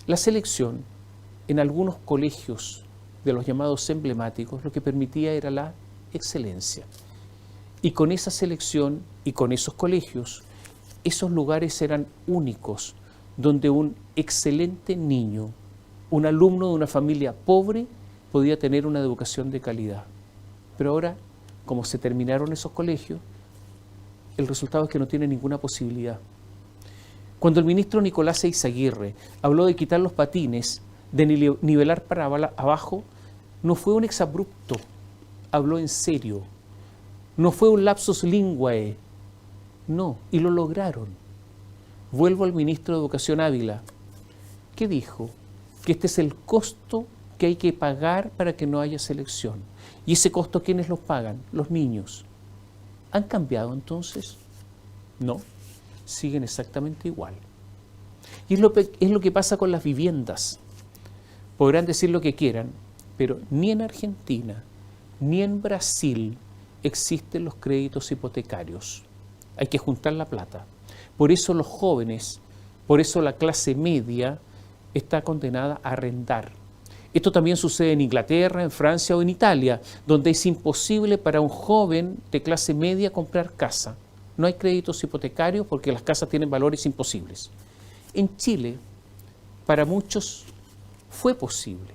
La selección en algunos colegios de los llamados emblemáticos lo que permitía era la excelencia. Y con esa selección y con esos colegios, esos lugares eran únicos, donde un excelente niño, un alumno de una familia pobre, podía tener una educación de calidad. Pero ahora, como se terminaron esos colegios, el resultado es que no tiene ninguna posibilidad. Cuando el ministro Nicolás Eyzaguirre habló de quitar los patines, de nivelar para abajo, no fue un exabrupto, habló en serio. No fue un lapsus linguae, no, y lo lograron. Vuelvo al ministro de Educación Ávila, que dijo que este es el costo que hay que pagar para que no haya selección. ¿Y ese costo quiénes lo pagan? Los niños. ¿Han cambiado entonces? No, siguen exactamente igual. Y es lo que pasa con las viviendas. Podrán decir lo que quieran, pero ni en Argentina, ni en Brasil existen los créditos hipotecarios. Hay que juntar la plata. Por eso los jóvenes, por eso la clase media está condenada a arrendar. Esto también sucede en Inglaterra, en Francia o en Italia, donde es imposible para un joven de clase media comprar casa. No hay créditos hipotecarios porque las casas tienen valores imposibles. En Chile, para muchos fue posible.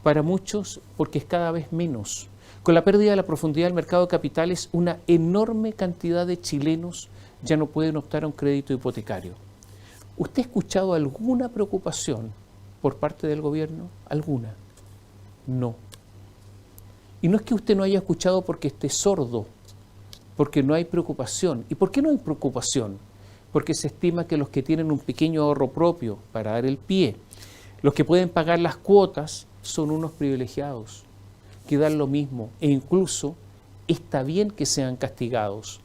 Para muchos, porque es cada vez menos. Con la pérdida de la profundidad del mercado de capitales, una enorme cantidad de chilenos ya no pueden optar a un crédito hipotecario. ¿Usted ha escuchado alguna preocupación por parte del gobierno? ¿Alguna? No. Y no es que usted no haya escuchado porque esté sordo, porque no hay preocupación. ¿Y por qué no hay preocupación? Porque se estima que los que tienen un pequeño ahorro propio para dar el pie, los que pueden pagar las cuotas, son unos privilegiados, que dan lo mismo, e incluso está bien que sean castigados.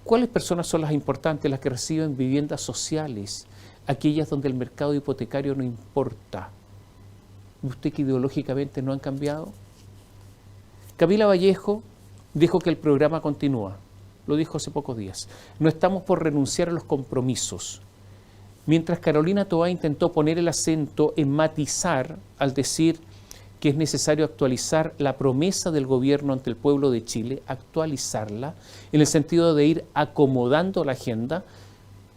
¿Cuáles personas son las importantes? Las que reciben viviendas sociales, aquellas donde el mercado hipotecario no importa. ¿Usted que ideológicamente no han cambiado? Camila Vallejo dijo que el programa continúa, lo dijo hace pocos días. No estamos por renunciar a los compromisos. Mientras Carolina Toá intentó poner el acento en matizar al decir que es necesario actualizar la promesa del gobierno ante el pueblo de Chile, actualizarla, en el sentido de ir acomodando la agenda,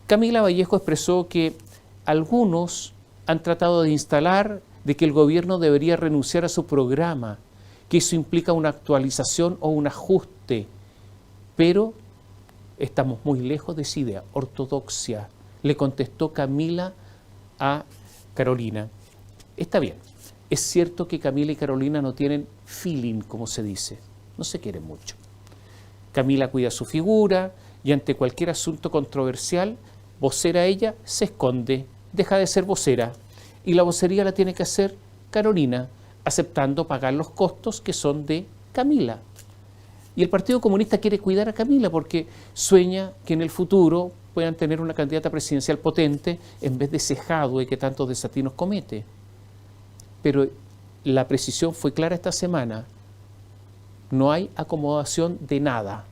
Camila Vallejo expresó que algunos han tratado de instalar de que el gobierno debería renunciar a su programa, que eso implica una actualización o un ajuste, pero estamos muy lejos de esa idea, ortodoxia. Le contestó Camila a Carolina. Está bien, es cierto que Camila y Carolina no tienen feeling, como se dice, no se quieren mucho. Camila cuida su figura y ante cualquier asunto controversial, vocera ella, se esconde, deja de ser vocera y la vocería la tiene que hacer Carolina, aceptando pagar los costos que son de Camila. Y el Partido Comunista quiere cuidar a Camila porque sueña que en el futuro puedan tener una candidata presidencial potente en vez de ese Jadwe que tantos desatinos comete. Pero la precisión fue clara esta semana. No hay acomodación de nada.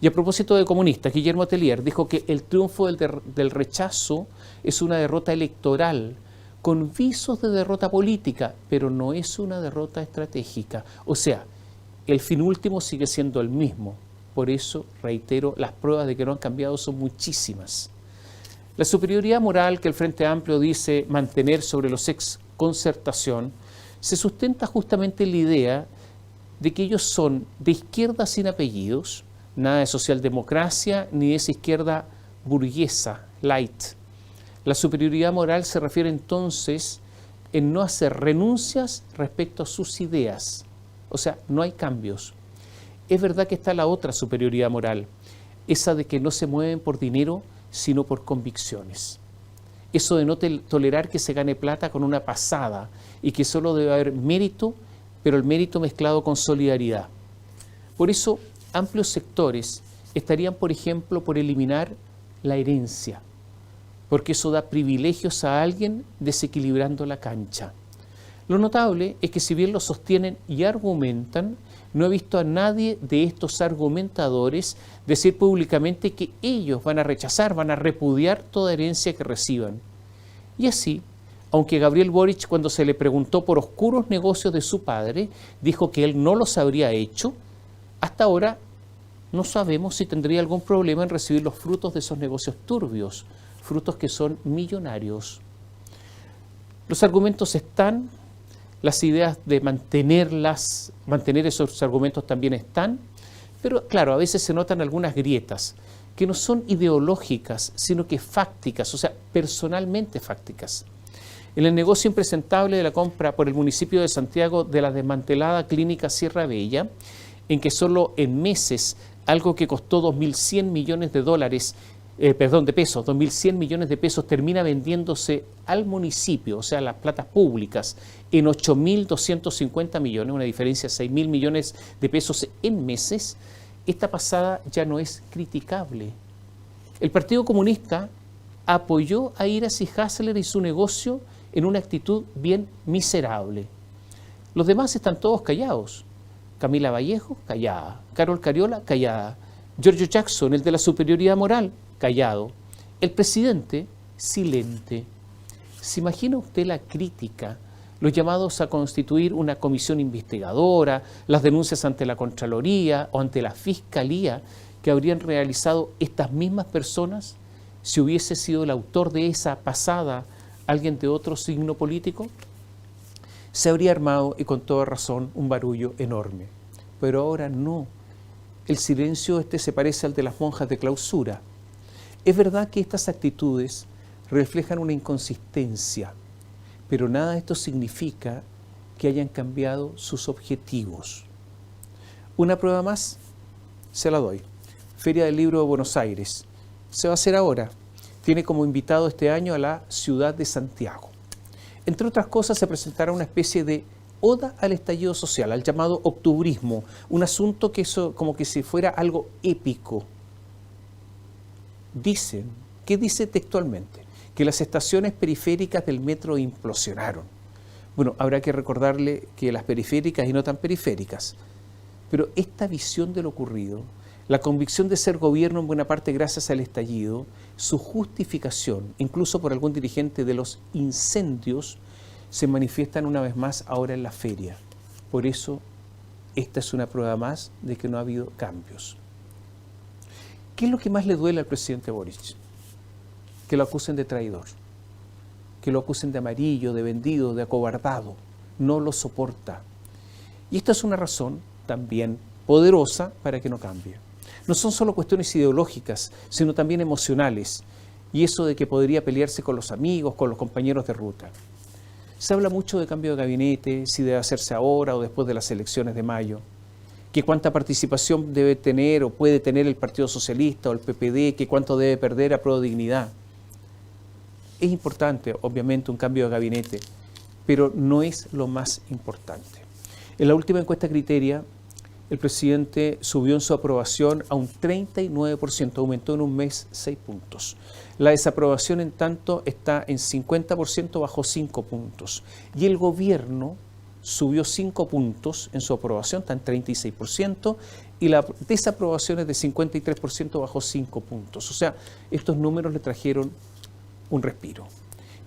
Y a propósito de comunistas, Guillermo Atelier dijo que el triunfo del rechazo es una derrota electoral, con visos de derrota política, pero no es una derrota estratégica. O sea, el fin último sigue siendo el mismo. Por eso, reitero, las pruebas de que no han cambiado son muchísimas. La superioridad moral que el Frente Amplio dice mantener sobre los ex concertación se sustenta justamente en la idea de que ellos son de izquierda sin apellidos, nada de socialdemocracia ni de esa izquierda burguesa, light. La superioridad moral se refiere entonces en no hacer renuncias respecto a sus ideas, o sea, no hay cambios. Es verdad que está la otra superioridad moral, esa de que no se mueven por dinero, sino por convicciones. Eso de no tolerar que se gane plata con una pasada y que solo debe haber mérito, pero el mérito mezclado con solidaridad. Por eso, amplios sectores estarían, por ejemplo, por eliminar la herencia, porque eso da privilegios a alguien desequilibrando la cancha. Lo notable es que si bien lo sostienen y argumentan, no he visto a nadie de estos argumentadores decir públicamente que ellos van a rechazar, van a repudiar toda herencia que reciban. Y así, aunque Gabriel Boric, cuando se le preguntó por oscuros negocios de su padre, dijo que él no los habría hecho, hasta ahora no sabemos si tendría algún problema en recibir los frutos de esos negocios turbios, frutos que son millonarios. Los argumentos están, las ideas de mantener esos argumentos también están, pero claro, a veces se notan algunas grietas que no son ideológicas, sino que fácticas, o sea, personalmente fácticas. En el negocio impresentable de la compra por el municipio de Santiago de la desmantelada clínica Sierra Bella, en que solo en meses algo que costó 2.100 millones de pesos, 2.100 millones de pesos termina vendiéndose al municipio, o sea, las platas públicas, en 8.250 millones, una diferencia de 6.000 millones de pesos en meses, esta pasada ya no es criticable. El Partido Comunista apoyó a Iras y Hasler y su negocio en una actitud bien miserable. Los demás están todos callados. Camila Vallejo, callada. Carol Cariola, callada. Giorgio Jackson, el de la superioridad moral, callado. El presidente, silente. ¿Se imagina usted la crítica, los llamados a constituir una comisión investigadora, las denuncias ante la Contraloría o ante la Fiscalía que habrían realizado estas mismas personas si hubiese sido el autor de esa pasada alguien de otro signo político? Se habría armado, y con toda razón, un barullo enorme. Pero ahora no. El silencio se parece al de las monjas de clausura. Es verdad que estas actitudes reflejan una inconsistencia, pero nada de esto significa que hayan cambiado sus objetivos. Una prueba más, se la doy. Feria del Libro de Buenos Aires. Se va a hacer ahora. Tiene como invitado este año a la ciudad de Santiago. Entre otras cosas, se presentará una especie de oda al estallido social, al llamado octubrismo, un asunto que eso como que si fuera algo épico. Dicen, ¿qué dice textualmente? Que las estaciones periféricas del metro implosionaron. Bueno, habrá que recordarle que las periféricas y no tan periféricas. Pero esta visión de lo ocurrido, la convicción de ser gobierno en buena parte gracias al estallido, su justificación, incluso por algún dirigente de los incendios, se manifiestan una vez más ahora en la feria. Por eso, esta es una prueba más de que no ha habido cambios. ¿Qué es lo que más le duele al presidente Boric? Que lo acusen de traidor, que lo acusen de amarillo, de vendido, de acobardado. No lo soporta. Y esta es una razón también poderosa para que no cambie. No son solo cuestiones ideológicas, sino también emocionales. Y eso de que podría pelearse con los amigos, con los compañeros de ruta. Se habla mucho de cambio de gabinete, si debe hacerse ahora o después de las elecciones de mayo. Que cuánta participación debe tener o puede tener el Partido Socialista o el PPD, que cuánto debe perder a Pro Dignidad. Es importante, obviamente, un cambio de gabinete, pero no es lo más importante. En la última encuesta Criteria, el presidente subió en su aprobación a un 39%, aumentó en un mes 6 puntos. La desaprobación, en tanto, está en 50%, bajó 5 puntos. Y el gobierno subió 5 puntos en su aprobación, está en 36%, y la desaprobación es de 53%, bajó 5 puntos. O sea, estos números le trajeron un respiro.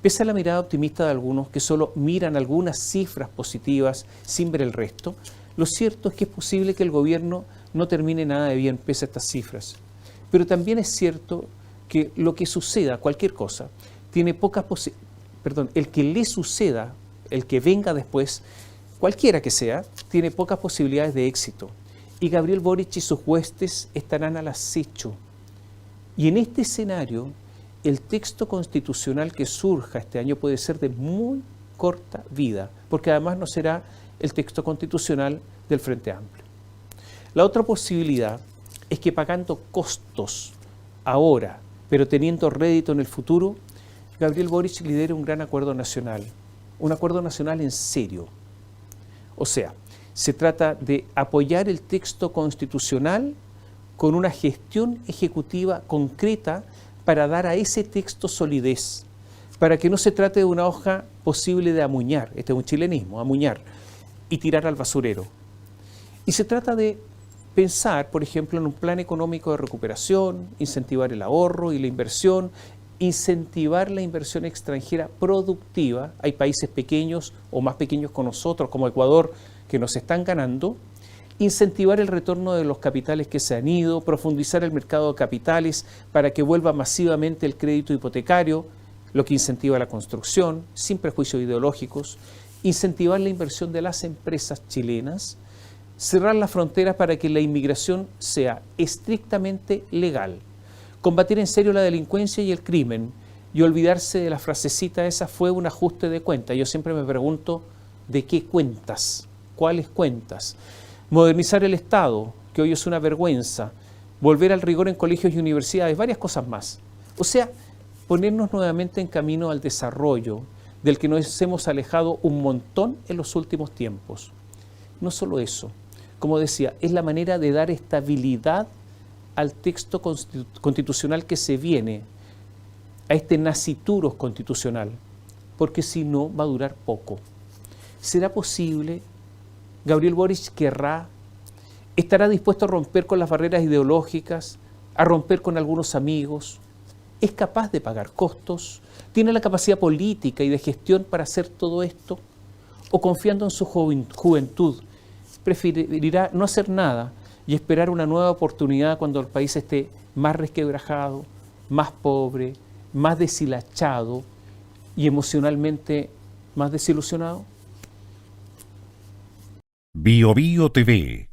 Pese a la mirada optimista de algunos que solo miran algunas cifras positivas sin ver el resto, lo cierto es que es posible que el gobierno no termine nada de bien pese a estas cifras. Pero también es cierto que lo que suceda, cualquier cosa, tiene pocas posibilidades, el que le suceda, el que venga después, cualquiera que sea, tiene pocas posibilidades de éxito. Y Gabriel Boric y sus huestes estarán al acecho. Y en este escenario, el texto constitucional que surja este año puede ser de muy corta vida, porque además no será el texto constitucional del Frente Amplio. La otra posibilidad es que pagando costos ahora, pero teniendo rédito en el futuro, Gabriel Boric lidere un gran acuerdo nacional en serio. O sea, se trata de apoyar el texto constitucional con una gestión ejecutiva concreta para dar a ese texto solidez, para que no se trate de una hoja posible de amuñar, este es un chilenismo, amuñar, y tirar al basurero. Y se trata de pensar, por ejemplo, en un plan económico de recuperación, incentivar el ahorro y la inversión, incentivar la inversión extranjera productiva. Hay países pequeños o más pequeños que nosotros, como Ecuador, que nos están ganando. Incentivar el retorno de los capitales que se han ido, profundizar el mercado de capitales para que vuelva masivamente el crédito hipotecario, lo que incentiva la construcción, sin prejuicios ideológicos, incentivar la inversión de las empresas chilenas, cerrar las fronteras para que la inmigración sea estrictamente legal, combatir en serio la delincuencia y el crimen y olvidarse de la frasecita esa fue un ajuste de cuentas. Yo siempre me pregunto, ¿de qué cuentas? ¿Cuáles cuentas? Modernizar el Estado, que hoy es una vergüenza, volver al rigor en colegios y universidades, varias cosas más. O sea, ponernos nuevamente en camino al desarrollo, del que nos hemos alejado un montón en los últimos tiempos. No solo eso, como decía, es la manera de dar estabilidad al texto constitucional que se viene, a este nasciturus constitucional, porque si no va a durar poco. ¿Será posible? ¿Gabriel Boric querrá? ¿Estará dispuesto a romper con las barreras ideológicas, a romper con algunos amigos? ¿Es capaz de pagar costos? ¿Tiene la capacidad política y de gestión para hacer todo esto? ¿O confiando en su juventud, preferirá no hacer nada y esperar una nueva oportunidad cuando el país esté más resquebrajado, más pobre, más deshilachado y emocionalmente más desilusionado? Bio Bio TV,